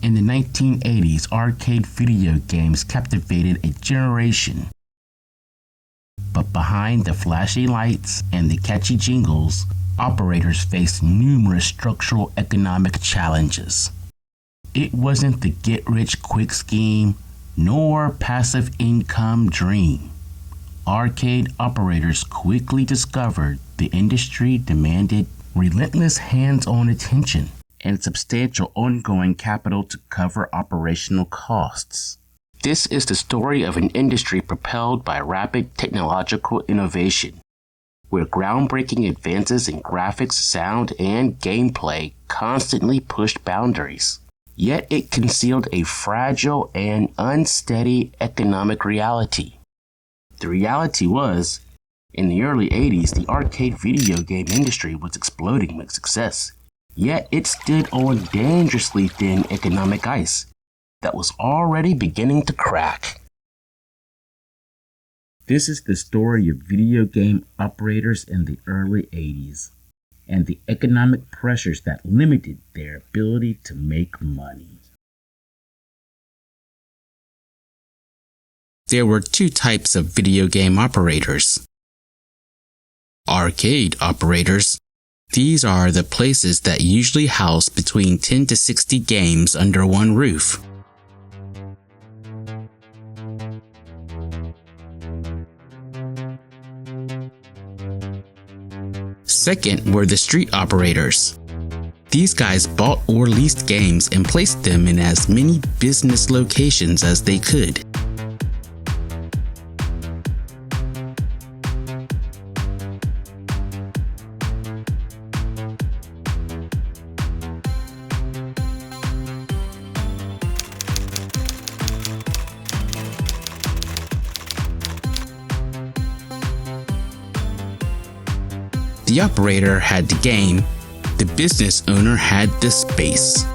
In the 1980s, arcade video games captivated a generation. But behind the flashy lights and the catchy jingles, operators faced numerous structural economic challenges. It wasn't the get-rich-quick scheme, nor passive income dream. Arcade operators quickly discovered the industry demanded relentless hands-on attention and substantial ongoing capital to cover operational costs. This is the story of an industry propelled by rapid technological innovation, where groundbreaking advances in graphics, sound, and gameplay constantly pushed boundaries. Yet it concealed a fragile and unsteady economic reality. The reality was, in the early 80s, the arcade video game industry was exploding with success. Yet it stood on dangerously thin economic ice that was already beginning to crack. This is the story of video game operators in the early 80s and the economic pressures that limited their ability to make money. There were two types of video game operators. Arcade operators. These are the places that usually house between 10 to 60 games under one roof. Second were the street operators. These guys bought or leased games and placed them in as many business locations as they could. The operator had the game, the business owner had the space.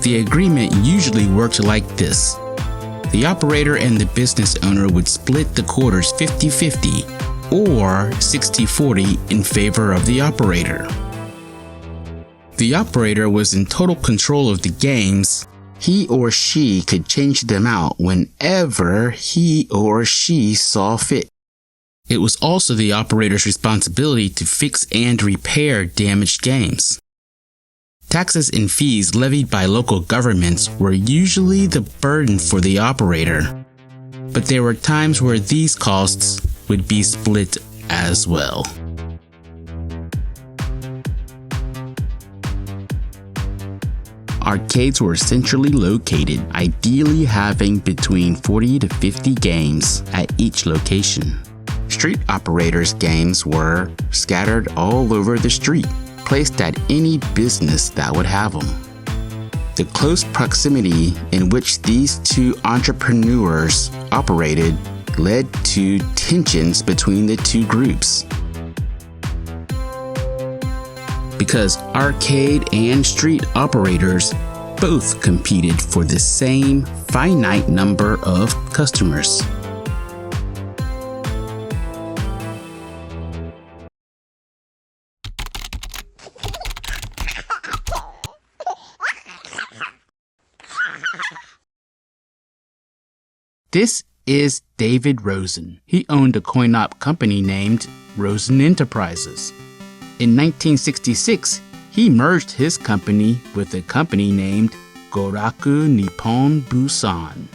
The agreement usually worked like this. The operator and the business owner would split the quarters 50-50 or 60-40 in favor of the operator. The operator was in total control of the games. He or she could change them out whenever he or she saw fit. It was also the operator's responsibility to fix and repair damaged games. Taxes and fees levied by local governments were usually the burden for the operator, but there were times where these costs would be split as well. Arcades were centrally located, ideally having between 40 to 50 games at each location. Street operators' games were scattered all over the street, placed at any business that would have them. The close proximity in which these two entrepreneurs operated led to tensions between the two groups. Because arcade and street operators both competed for the same finite number of customers. This is David Rosen. He owned a coin-op company named Rosen Enterprises. In 1966, he merged his company with a company named Goraku Nippon Busan,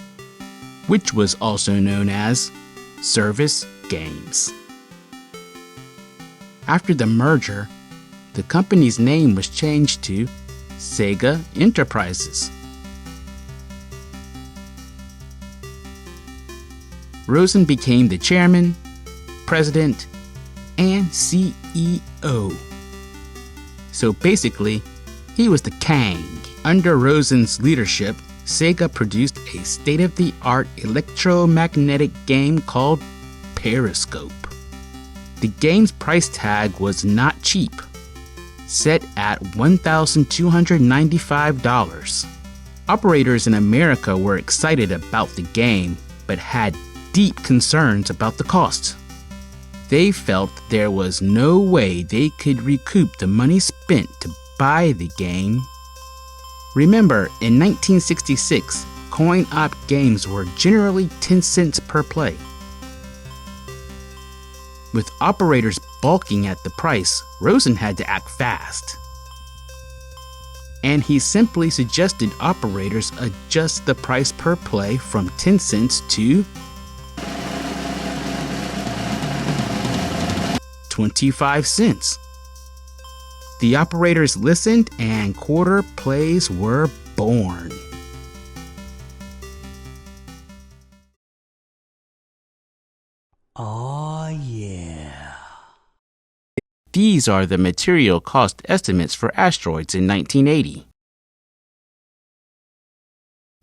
which was also known as Service Games. After the merger, the company's name was changed to Sega Enterprises. Rosen became the chairman, president, and CEO. So basically, he was the king. Under Rosen's leadership, Sega produced a state-of-the-art electromagnetic game called Periscope. The game's price tag was not cheap, set at $1,295. Operators in America were excited about the game, but had deep concerns about the cost. They felt there was no way they could recoup the money spent to buy the game. Remember, in 1966, coin-op games were generally 10 cents per play. With operators balking at the price, Rosen had to act fast. And he simply suggested operators adjust the price per play from 10 cents to 25 cents. The operators listened and quarter plays were born. Oh yeah. These are the material cost estimates for asteroids in 1980.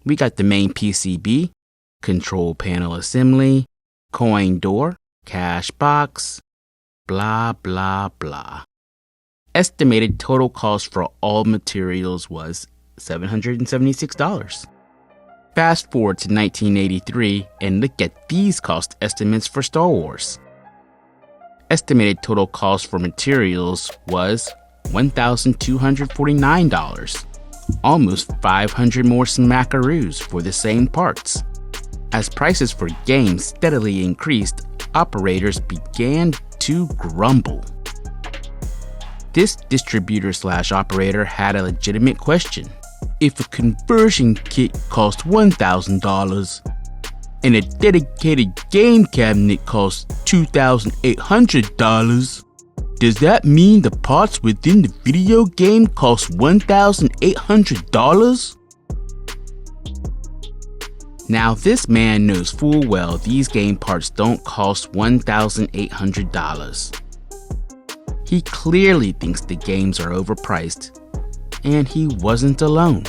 We got the main PCB, control panel assembly, coin door, cash box, blah blah blah. Estimated total cost for all materials was $776. Fast forward to 1983 and look at these cost estimates for Star Wars. Estimated total cost for materials was $1,249, almost 500 more smackaroos for the same parts. As prices for games steadily increased, operators began to grumble. This distributor/operator had a legitimate question. If a conversion kit costs $1,000 and a dedicated game cabinet costs $2,800, does that mean the parts within the video game cost $1,800? Now this man knows full well these game parts don't cost $1,800. He clearly thinks the games are overpriced, and he wasn't alone.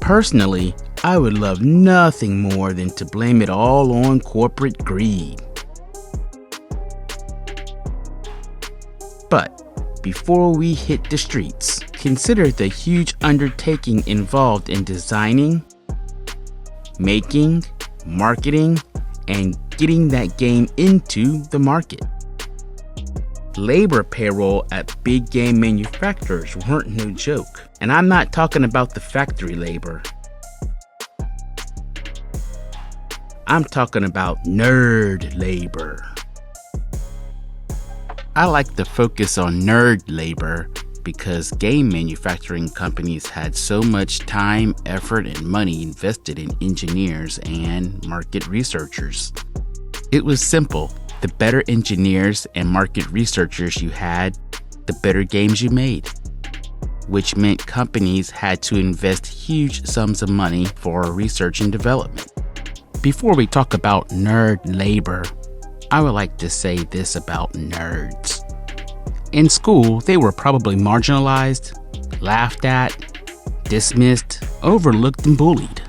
Personally, I would love nothing more than to blame it all on corporate greed. But before we hit the streets, consider the huge undertaking involved in designing, making, marketing, and getting that game into the market. Labor payroll at big game manufacturers weren't no joke. And I'm not talking about the factory labor. I'm talking about nerd labor. I like to focus on nerd labor because game manufacturing companies had so much time, effort, and money invested in engineers and market researchers. It was simple. The better engineers and market researchers you had, the better games you made, which meant companies had to invest huge sums of money for research and development. Before we talk about nerd labor, I would like to say this about nerds. In school, they were probably marginalized, laughed at, dismissed, overlooked, and bullied.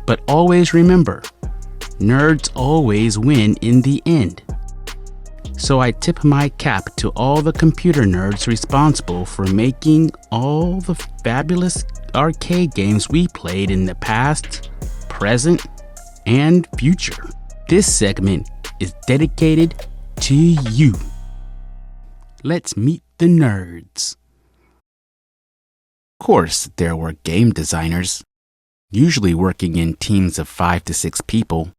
But always remember, nerds always win in the end. So I tip my cap to all the computer nerds responsible for making all the fabulous arcade games we played in the past, present, and future. This segment is dedicated to you. Let's meet the nerds. Of course, there were game designers, usually working in teams of 5 to 6 people,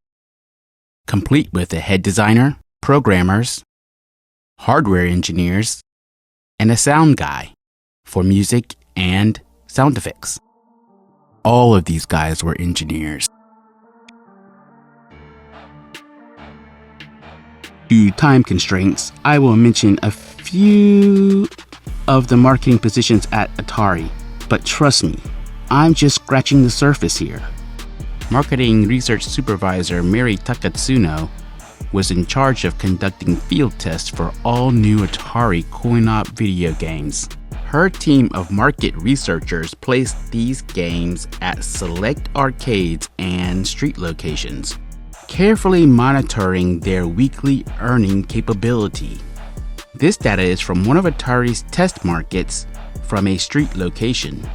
complete with a head designer, programmers, hardware engineers, and a sound guy for music and sound effects. All of these guys were engineers. Due to time constraints, I will mention a few of the marketing positions at Atari, but trust me, I'm just scratching the surface here. Marketing research supervisor Mary Takatsuno was in charge of conducting field tests for all new Atari coin-op video games. Her team of market researchers placed these games at select arcades and street locations, carefully monitoring their weekly earning capability. This data is from one of Atari's test markets from a street location.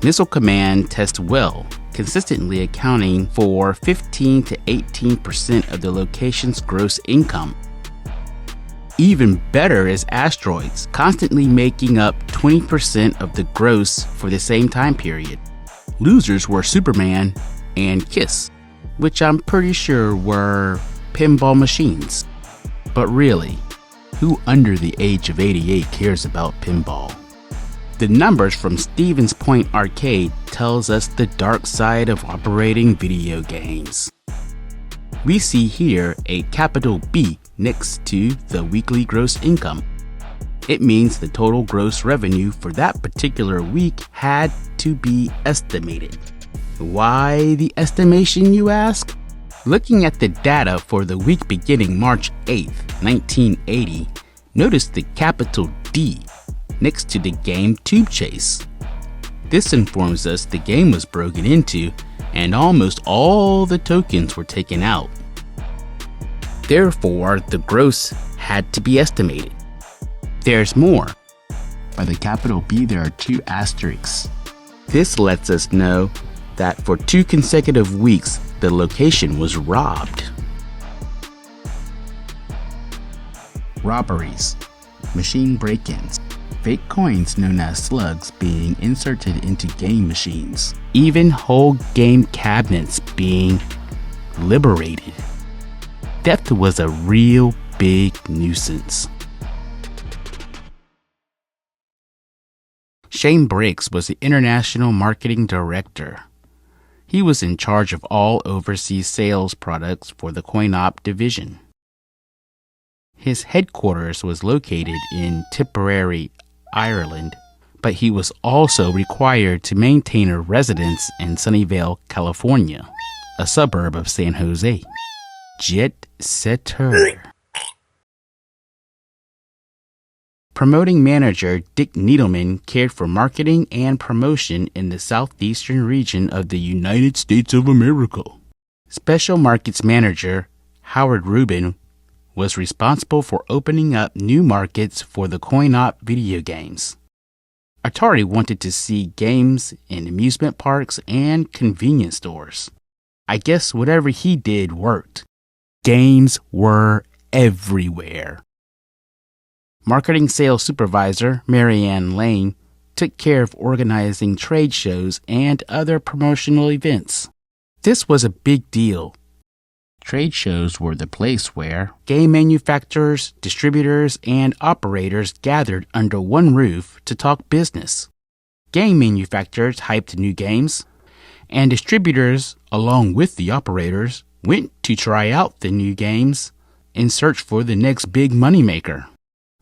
Missile Command tests well, consistently accounting for 15 to 18% of the location's gross income. Even better is Asteroids, constantly making up 20% of the gross for the same time period. Losers were Superman and Kiss, which I'm pretty sure were pinball machines. But really, who under the age of 88 cares about pinball? The numbers from Stevens Point Arcade tells us the dark side of operating video games. We see here a capital B next to the weekly gross income. It means the total gross revenue for that particular week had to be estimated. Why the estimation, you ask? Looking at the data for the week beginning March 8th, 1980, notice the capital D next to the game Tube Chase. This informs us the game was broken into and almost all the tokens were taken out. Therefore, the gross had to be estimated. There's more. By the capital B, there are 2 asterisks. This lets us know that for 2 consecutive weeks, the location was robbed. Robberies, machine break-ins, fake coins known as slugs being inserted into game machines, Even whole game cabinets being liberated. Theft was a real big nuisance. Shane Briggs was the international marketing director. He was in charge of all overseas sales products for the coin-op division. His headquarters was located in Tipperary, Ireland, but he was also required to maintain a residence in Sunnyvale, California, a suburb of San Jose. Jet setter. Promoting manager Dick Needleman cared for marketing and promotion in the southeastern region of the United States of America. Special markets manager Howard Rubin was responsible for opening up new markets for the coin-op video games. Atari wanted to see games in amusement parks and convenience stores. I guess whatever he did worked. Games were everywhere. Marketing sales supervisor Marianne Lane took care of organizing trade shows and other promotional events. This was a big deal. Trade shows were the place where game manufacturers, distributors, and operators gathered under one roof to talk business. Game manufacturers hyped new games, and distributors, along with the operators, went to try out the new games in search for the next big moneymaker.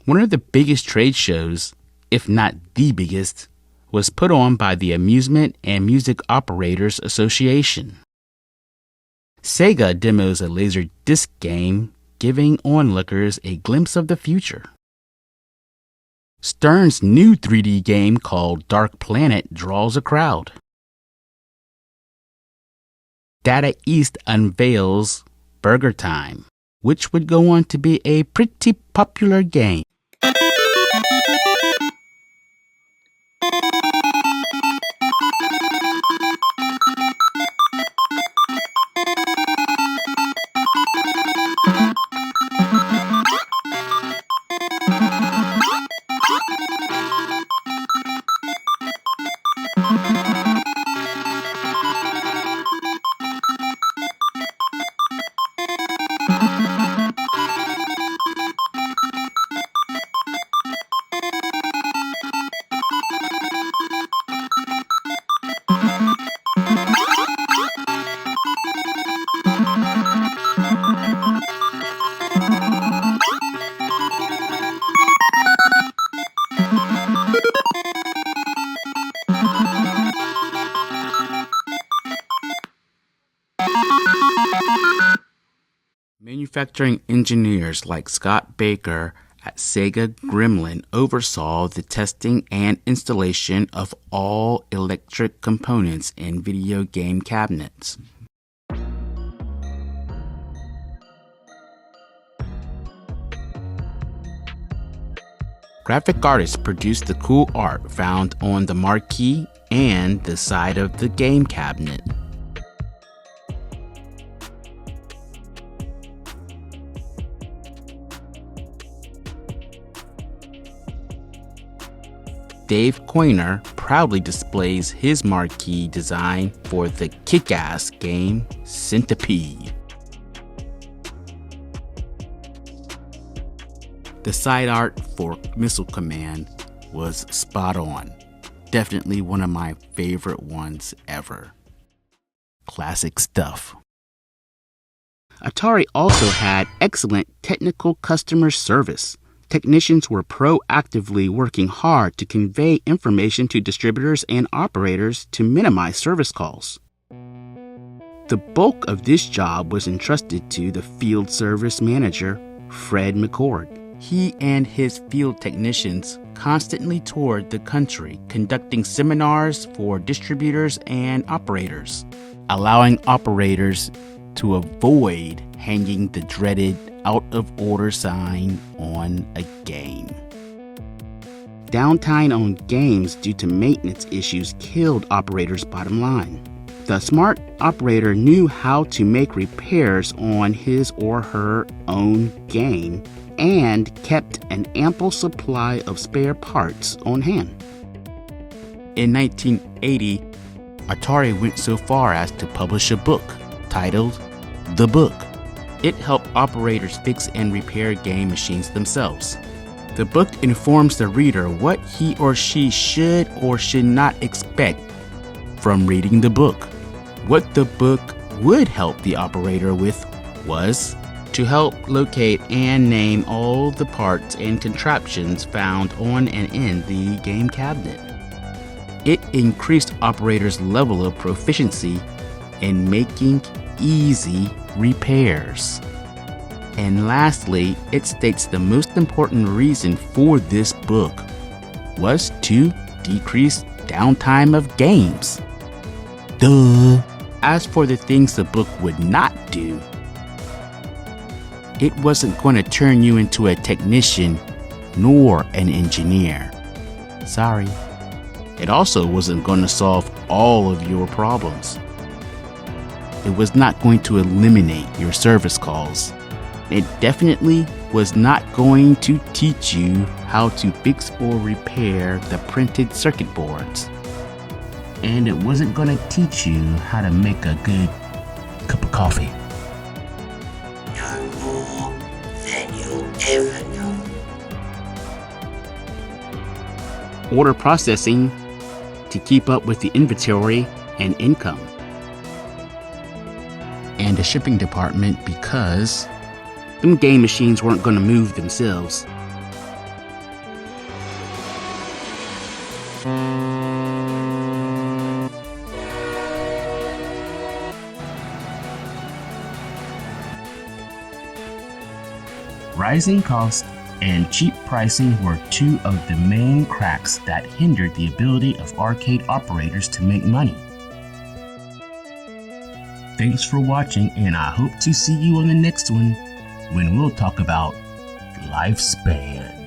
One of the biggest trade shows, if not the biggest, was put on by the Amusement and Music Operators Association. Sega demos a laser disc game, giving onlookers a glimpse of the future. Stern's new 3D game called Dark Planet draws a crowd. Data East unveils Burger Time, which would go on to be a pretty popular game. Manufacturing engineers like Scott Baker at Sega Gremlin oversaw the testing and installation of all electric components in video game cabinets. Graphic artists produced the cool art found on the marquee and the side of the game cabinet. Dave Coiner proudly displays his marquee design for the kick-ass game Centipede. The side art for Missile Command was spot on. Definitely one of my favorite ones ever. Classic stuff. Atari also had excellent technical customer service. Technicians were proactively working hard to convey information to distributors and operators to minimize service calls. The bulk of this job was entrusted to the field service manager, Fred McCord. He and his field technicians constantly toured the country, conducting seminars for distributors and operators, allowing operators to avoid hanging the dreaded out-of-order sign on a game. Downtime on games due to maintenance issues killed operators' bottom line. The smart operator knew how to make repairs on his or her own game and kept an ample supply of spare parts on hand. In 1980, Atari went so far as to publish a book titled The Book. It helped operators fix and repair game machines themselves. The book informs the reader what he or she should or should not expect from reading the book. What the book would help the operator with was to help locate and name all the parts and contraptions found on and in the game cabinet. It increased operators' level of proficiency in making easy repairs. And lastly, it states the most important reason for this book was to decrease downtime of games. Duh! As for the things the book would not do, it wasn't going to turn you into a technician nor an engineer. Sorry. It also wasn't going to solve all of your problems. It was not going to eliminate your service calls. It definitely was not going to teach you how to fix or repair the printed circuit boards. And it wasn't going to teach you how to make a good cup of coffee. Not more than you'll ever know. Order processing to keep up with the inventory and income. And a shipping department because them game machines weren't going to move themselves. Rising costs and cheap pricing were two of the main cracks that hindered the ability of arcade operators to make money. Thanks for watching, and I hope to see you on the next one when we'll talk about lifespan.